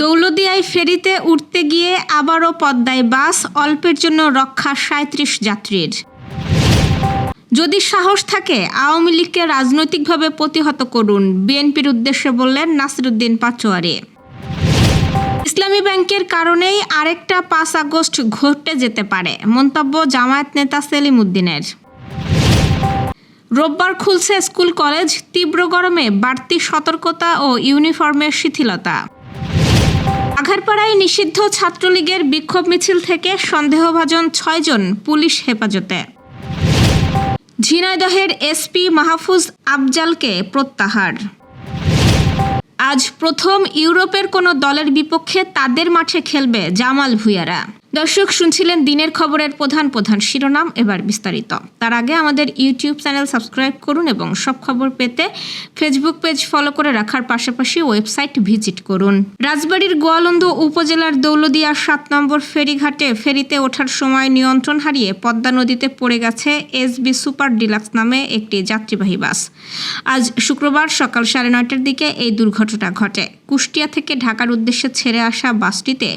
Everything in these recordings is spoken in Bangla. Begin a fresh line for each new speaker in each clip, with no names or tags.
দৌলতদিয়ায় ফেরিতে উঠতে গিয়ে আবারও পদ্মায় বাস, অল্পের জন্য রক্ষা ৩৭ যাত্রীর। যদি সাহস থাকে আওয়ামী লীগকে রাজনৈতিকভাবে প্রতিহত করুন, বিএনপির উদ্দেশ্যে বললেন নাসিরুদ্দিন পাটোয়ারি। ইসলামী ব্যাংকের কারণেই আরেকটা ৫ আগস্ট ঘটে যেতে পারে, মন্তব্য জামায়াত নেতা সেলিম উদ্দিনের। রোববার খুলছে স্কুল কলেজ, তীব্র গরমে বাড়তি সতর্কতা ও ইউনিফর্মের শিথিলতা। আঘারপাড়ায় নিষিদ্ধ ছাত্রলীগের বিক্ষোভ মিছিল থেকে সন্দেহভাজন ৬ জন পুলিশ হেফাজতে। ঝিনাইদহের এসপি মাহফুজ আফজালকে প্রত্যাহার। আজ প্রথম ইউরোপের কোনো দলের বিপক্ষে তাদের মাঠে খেলবে জামাল ভুঁইয়ারা। দর্শক, শুনছিলেন দিনের খবরের প্রধান প্রধান শিরোনাম, এবার বিস্তারিত। তার আগে আমাদের ইউটিউব চ্যানেল সাবস্ক্রাইব করুন এবং সব খবর পেতে ফেসবুক পেজ ফলো করে রাখার পাশাপাশি ওয়েবসাইট ভিজিট করুন। রাজবাড়ীর গোয়ালন্দ উপজেলার দৌলতদিয়া ৭ নম্বর ফেরিঘাটে ফেরিতে ওঠার সময় নিয়ন্ত্রণ হারিয়ে পদ্মা নদীতে পড়ে গেছে এসবি সুপার ডিলাক্স নামে একটি যাত্রীবাহী বাস। আজ শুক্রবার সকাল ৯:৩০টার দিকে এই দুর্ঘটনা ঘটে। কুষ্টিয়া থেকে ঢাকার উদ্দেশ্যে ছেড়ে আসা বাসটিতে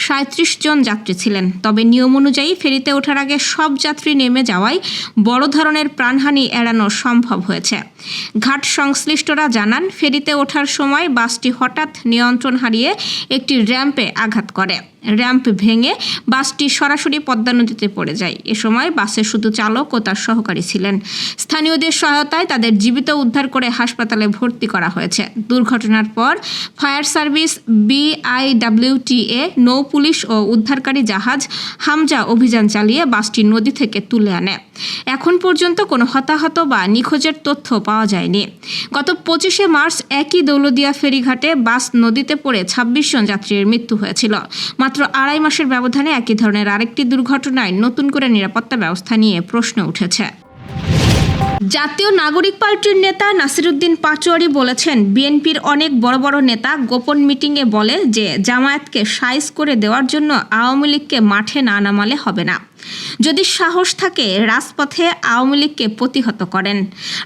৩৭ জন যাত্রী ছিলেন। তবে নিয়ম অনুযায়ী ফেরিতে ওঠার আগে সব যাত্রী নেমে যাওয়ায় বড় ধরনের প্রাণহানি এড়ানো সম্ভব হয়েছে। ঘাট সংশ্লিষ্টরা জানান, ফেরিতে ওঠার সময় বাসটি হঠাৎ নিয়ন্ত্রণ হারিয়ে একটি র্যাম্পে আঘাত করে। র্যাম্প ভেঙে বাসটি সরাসরি পদ্মা নদীতে পড়ে যায়। এ সময় বাসে শুধু চালক ও তার সহকারী ছিলেন। স্থানীয়দের সহায়তায় তাদের জীবিত উদ্ধার করে হাসপাতালে ভর্তি করা হয়েছে। দুর্ঘটনার পর ফায়ার সার্ভিস, বিআইডব্লিউটিএ, নৌ পুলিশ ও উদ্ধারকারী জাহাজ হামজা অভিযান চালিয়ে বাসটি নদী থেকে তুলে আনে। এখন পর্যন্ত কোনো হতাহত বা নিখোঁজের তথ্য পাওয়া যায়নি। গত ২৫শে মার্চ একই দৌলতদিয়া ফেরিঘাটে বাস নদীতে পড়ে ২৬ জন যাত্রীর মৃত্যু হয়েছিল। মাত্র ২.৫ মাসের ব্যবধানে একই ধরনের আরেকটি দুর্ঘটনায় নতুন করে নিরাপত্তা ব্যবস্থা নিয়ে প্রশ্ন উঠেছে। জাতীয় নাগরিক পার্টির নেতা নাসিরুদ্দিন পাটোয়ারি বলেছেন, বিএনপির অনেক বড় বড় নেতা গোপন মিটিংয়ে বলে যে জামায়াতকে সাইজ করে দেওয়ার জন্য আওয়ামী লীগকে মাঠে না নামালে হবে না। যদি সাহস থাকে রাজপথে আওয়ামী লীগকে প্রতিহত করেন,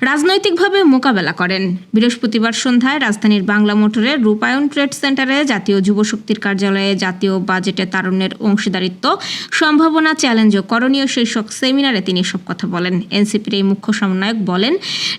রাজনৈতিকভাবে মোকাবেলা করেন। বৃহস্পতিবার সন্ধ্যায় রাজধানীর বাংলা মোটরের রূপায়ণ ট্রেড সেন্টারে জাতীয় যুবশক্তির কার্যালয়ে জাতীয় বাজেটে তারুণ্যের অংশীদারিত্ব, সম্ভাবনা, চ্যালেঞ্জ ও করণীয় শীর্ষক সেমিনারে তিনি সব কথা বলেন। এনসিপির এই মুখ্য সমন্বয়ক বলেন,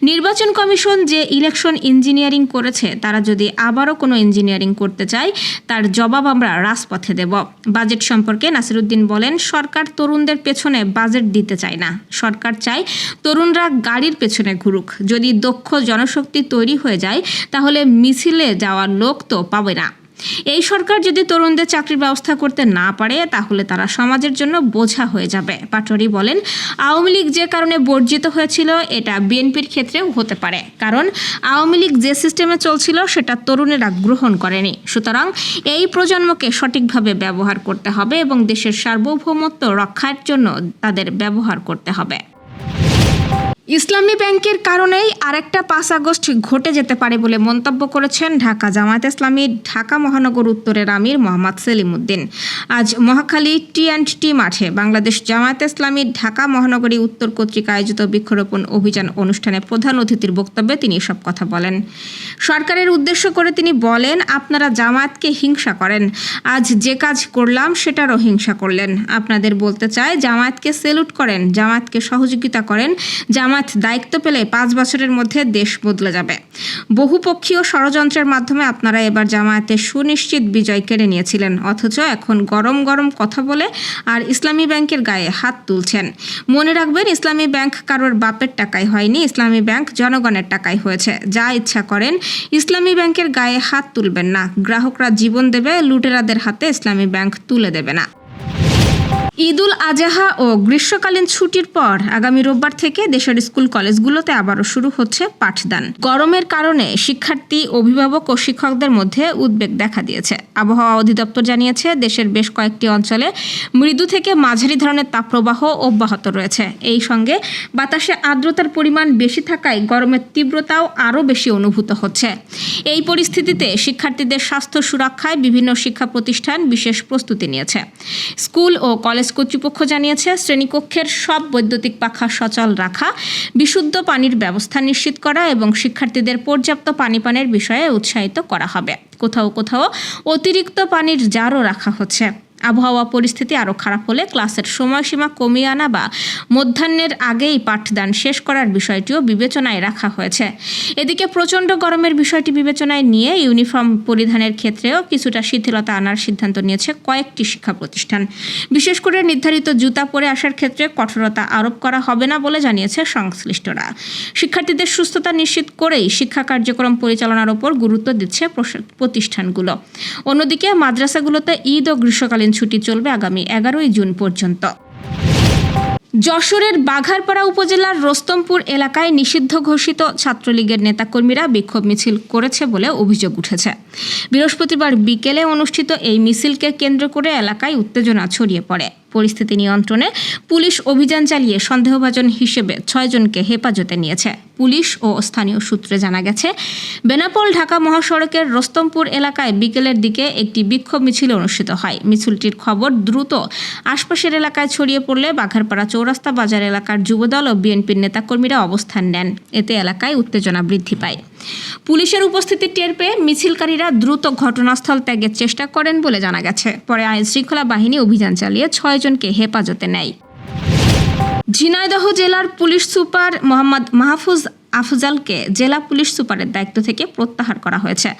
নির্বাচন কমিশন যে ইলেকশন ইঞ্জিনিয়ারিং করেছে, তারা যদি আবারও কোনো ইঞ্জিনিয়ারিং করতে চায় তার জবাব আমরা রাজপথে দেব। বাজেট সম্পর্কে নাসিরুদ্দিন বলেন, সরকার তরুণদের পেছনে বাজেট দিতে চায় না। সরকার চায় তরুণরা গাড়ির পেছনে ঘুরুক। যদি দক্ষ জনশক্তি তৈরি হয়ে যায় তাহলে মিছিলে যাওয়ার লোক তো পাবে না। এই সরকার যদি তরুণদের চাকরির ব্যবস্থা করতে না পারে তাহলে তারা সমাজের জন্য বোঝা হয়ে যাবে। পাটোয়ারি বলেন, আওয়ামী লীগ যে কারণে বর্জিত হয়েছিল এটা বিএনপির ক্ষেত্রেও হতে পারে, কারণ আওয়ামী লীগ যে সিস্টেমে চলছিল সেটা তরুণেরা গ্রহণ করেনি। সুতরাং এই প্রজন্মকে সঠিকভাবে ব্যবহার করতে হবে এবং দেশের সার্বভৌমত্ব রক্ষার জন্য তাদের ব্যবহার করতে হবে। ইসলামী ব্যাংকের কারণেই আরেকটা ৫ আগস্ট ঘটে যেতে পারে বলে মন্তব্য করেছেন ঢাকা জামায়াত ইসলামীর ঢাকা মহানগর উত্তরের আমির মোহাম্মদ সেলিম উদ্দিন। আজ মহাখালী টি&টি মাঠে বাংলাদেশ জামায়াত ইসলামীর ঢাকা মহানগরী উত্তর কর্তৃক আয়োজিত বৃক্ষরোপণ অভিযান অনুষ্ঠানে প্রধান অতিথির বক্তব্যে তিনি সব কথা বলেন। সরকারের উদ্দেশ্য করে তিনি বলেন, আপনারা জামায়াতকে হিংসা করেন, আজ যে কাজ করলাম সেটারও হিংসা করলেন। আপনাদের বলতে চাই, জামায়াতকে সেলুট করেন, জামায়াতকে সহযোগিতা করেন। জামায়াত দায়িত্ব পেলে ৫ বছরের মধ্যে দেশ বদলে যাবে। বহুপক্ষীয় ষড়যন্ত্রের মাধ্যমে আপনারা এবার জামায়াতের সুনিশ্চিত বিজয় কেড়ে নিয়েছিলেন, অথচ এখন গরম গরম কথা বলে আর ইসলামী ব্যাংকের গায়ে হাত তুলছেন। মনে রাখবেন, ইসলামী ব্যাংক কারোর বাপের টাকায় হয়নি, ইসলামী ব্যাংক জনগণের টাকায় হয়েছে। যা ইচ্ছা করেন, ইসলামী ব্যাংকের গায়ে হাত তুলবেন না। গ্রাহকরা জীবন দেবে, লুটেরাদের হাতে ইসলামী ব্যাংক তুলে দেবে না। ঈদুল আজহা ও গ্রীষ্মকালীন ছুটির পর আগামী রোববার থেকে দেশের স্কুল কলেজগুলোতে আবারও শুরু হচ্ছে পাঠদান। গরমের কারণে শিক্ষার্থী, অভিভাবক ও শিক্ষকদের মধ্যে উদ্বেগ দেখা দিয়েছে। আবহাওয়া অধিদপ্তর জানিয়েছে, দেশের বেশ কয়েকটি অঞ্চলে মৃদু থেকে মাঝারি ধরনের তাপপ্রবাহ অব্যাহত রয়েছে। এই সঙ্গে বাতাসে আর্দ্রতার পরিমাণ বেশি থাকায় গরমের তীব্রতাও আরও বেশি অনুভূত হচ্ছে। এই পরিস্থিতিতে শিক্ষার্থীদের স্বাস্থ্য সুরক্ষায় বিভিন্ন শিক্ষা প্রতিষ্ঠান বিশেষ প্রস্তুতি নিয়েছে। স্কুল ও কলেজ কলেজ কর্তৃপক্ষ জানিয়েছে, শ্রেণীকক্ষের সব বৈদ্যুতিক পাখা সচল রাখা, বিশুদ্ধ পানির ব্যবস্থা নিশ্চিত করা এবং শিক্ষার্থীদের পর্যাপ্ত পানি পানের বিষয়ে উৎসাহিত করা হবে। কোথাও কোথাও অতিরিক্ত পানির জারও রাখা হচ্ছে। আবহাওয়া পরিস্থিতি আরও খারাপ হলে ক্লাসের সময়সীমা কমিয়ে আনা বা মধ্যাহ্নের আগেই পাঠদান শেষ করার বিষয়টিও বিবেচনায় রাখা হয়েছে। এদিকে প্রচণ্ড গরমের বিষয়টি বিবেচনায় নিয়ে ইউনিফর্ম পরিধানের ক্ষেত্রেও কিছুটা শিথিলতা আনার সিদ্ধান্ত নিয়েছে কয়েকটি শিক্ষা প্রতিষ্ঠান। বিশেষ করে নির্ধারিত জুতা পরে আসার ক্ষেত্রে কঠোরতা আরোপ করা হবে না বলে জানিয়েছে সংশ্লিষ্টরা। শিক্ষার্থীদের সুস্থতা নিশ্চিত করেই শিক্ষা কার্যক্রম পরিচালনার ওপর গুরুত্ব দিচ্ছে প্রতিষ্ঠানগুলো। অন্যদিকে মাদ্রাসাগুলোতে ঈদ ও গ্রীষ্মকালীন ছুটি চলবে আগামী 11 জুন পর্যন্ত। যশোরের বাঘারপাড়া উপজেলার রোস্তমপুর এলাকায় নিষিদ্ধ ঘোষিত ছাত্রলীগের নেতাকর্মীরা বিক্ষোভ মিছিল করেছে বলে অভিযোগ উঠেছে। বৃহস্পতিবার বিকেলে অনুষ্ঠিত এই মিছিলকে কেন্দ্র করে এলাকায় উত্তেজনা ছড়িয়ে পড়ে। পরিস্থিতি নিয়ন্ত্রণে পুলিশ অভিযান চালিয়ে সন্দেহভাজন হিসেবে 6 জনকে হেফাজতে নিয়েছে। পুলিশ ও স্থানীয় সূত্রে জানা গেছে, বেনাপোল ঢাকা মহাসড়কের রোস্তমপুর এলাকায় বিকেলের দিকে একটি বিক্ষোভ মিছিল অনুষ্ঠিত হয়। মিছিলটির খবর দ্রুত আশপাশের এলাকায় ছড়িয়ে পড়লে বাঘারপাড়া চৌরাস্তা বাজার এলাকার যুবদল ও বিএনপির নেতাকর্মীরা অবস্থান নেন। এতে এলাকায় উত্তেজনা বৃদ্ধি পায়। পুলিশের উপস্থিতি টের পেয়ে মিছিলকারীরা দ্রুত ঘটনাস্থল ত্যাগের চেষ্টা করেন বলে জানা গেছে। পরে আইনশৃঙ্খলা বাহিনী অভিযান চালিয়ে 6 জনকে হেফাজতে নেয়। ঝিনাইদহ জেলার পুলিশ সুপার মোহাম্মদ মাহফুজ আফজালকে জেলা পুলিশ সুপারের দায়িত্ব থেকে প্রত্যাহার করা হয়েছে।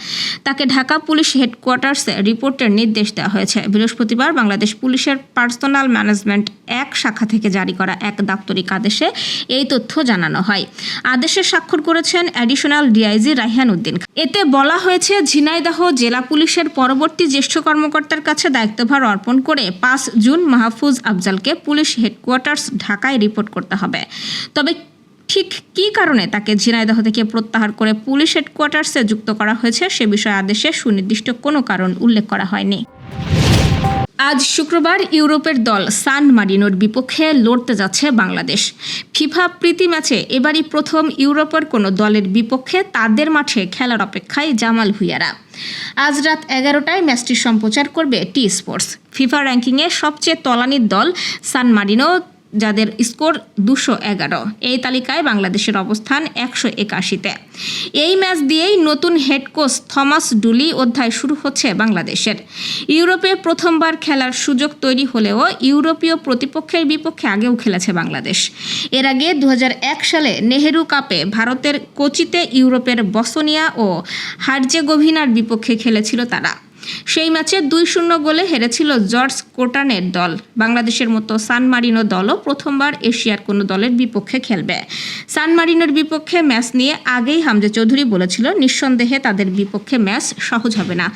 তাকে ঢাকা পুলিশ হেডকোয়ার্টার্সে রিপোর্টের নির্দেশ দেওয়া হয়েছে। বৃহস্পতিবার বাংলাদেশ পুলিশের পার্সোনাল ম্যানেজমেন্ট 1 শাখা থেকে জারি করা এক দাপ্তরিক আদেশে এই তথ্য জানানো হয়। আদেশে স্বাক্ষর করেছেন অ্যাডিশনাল ডিআইজি রায়হান উদ্দিন। এতে বলা হয়েছে, ঝিনাইদহ জেলা পুলিশের পরবর্তী জ্যেষ্ঠ কর্মকর্তার কাছে দায়িত্বভার অর্পণ করে 5 জুন মাহফুজ আফজালকে পুলিশ হেডকোয়ার্টার্স ঢাকায় রিপোর্ট করতে হবে। তবে ঠিক কী কারণে তাকে ঝিনাইদহ থেকে প্রত্যাহার করে পুলিশ হেডকোয়ার্টার্সে যুক্ত করা হয়েছে সে বিষয়ে আদেশে সুনির্দিষ্ট কোনো কারণ উল্লেখ করা হয়নি। আজ শুক্রবার ইউরোপের দল সান মারিনোর বিপক্ষে লড়তে যাচ্ছে বাংলাদেশ। ফিফা প্রীতি ম্যাচে এবারই প্রথম ইউরোপের কোনো দলের বিপক্ষে তাদের মাঠে খেলার অপেক্ষায় জামাল ভুঁইয়ারা। আজ রাত 11টায় ম্যাচটি সম্প্রচার করবে টি স্পোর্টস। ফিফা র্যাঙ্কিংয়ে সবচেয়ে তলানির দল সান মারিনো, যাদের স্কোর 211। এই তালিকায় বাংলাদেশের অবস্থান 181-তে। এই ম্যাচ দিয়েই নতুন হেড কোচ থমাস ডুলি অধ্যায় শুরু হচ্ছে বাংলাদেশের। ইউরোপে প্রথমবার খেলার সুযোগ তৈরি হলেও ইউরোপীয় প্রতিপক্ষের বিপক্ষে আগেও খেলেছে বাংলাদেশ। এর আগে 2001 সালে নেহেরু কাপে ভারতের কোচিতে ইউরোপের বসনিয়া ও হার্জেগোভিনার বিপক্ষে খেলেছিল তারা। সেই ম্যাচে 2-0 গোলে হেরেছিল জর্জ কোটানের দল। বাংলাদেশের মতো সান মারিনো দলও প্রথমবার এশিয়ার কোনো দলের বিপক্ষে খেলবে। সান মারিনোর বিপক্ষে ম্যাচ নিয়ে আগেই হামজা চৌধুরী বলেছিল, নিঃসন্দেহে তাদের বিপক্ষে ম্যাচ সহজ হবে না।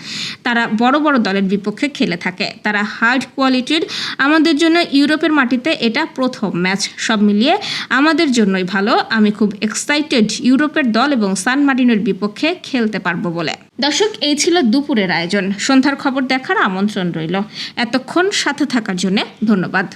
তারা বড় বড় দলের বিপক্ষে খেলে থাকে, তারা হার্ড কোয়ালিটির। আমাদের জন্য ইউরোপের মাটিতে এটা প্রথম ম্যাচ। সব মিলিয়ে আমাদের জন্যই ভালো। আমি খুব এক্সাইটেড ইউরোপের দল এবং সান মারিনোর বিপক্ষে খেলতে পারবো বলে। দর্শক, এই ছিল দুপুরের আয়োজন। সন্ধ্যার খবর দেখার আমন্ত্রণ রইল। এতক্ষণ সাথে থাকার জন্য ধন্যবাদ।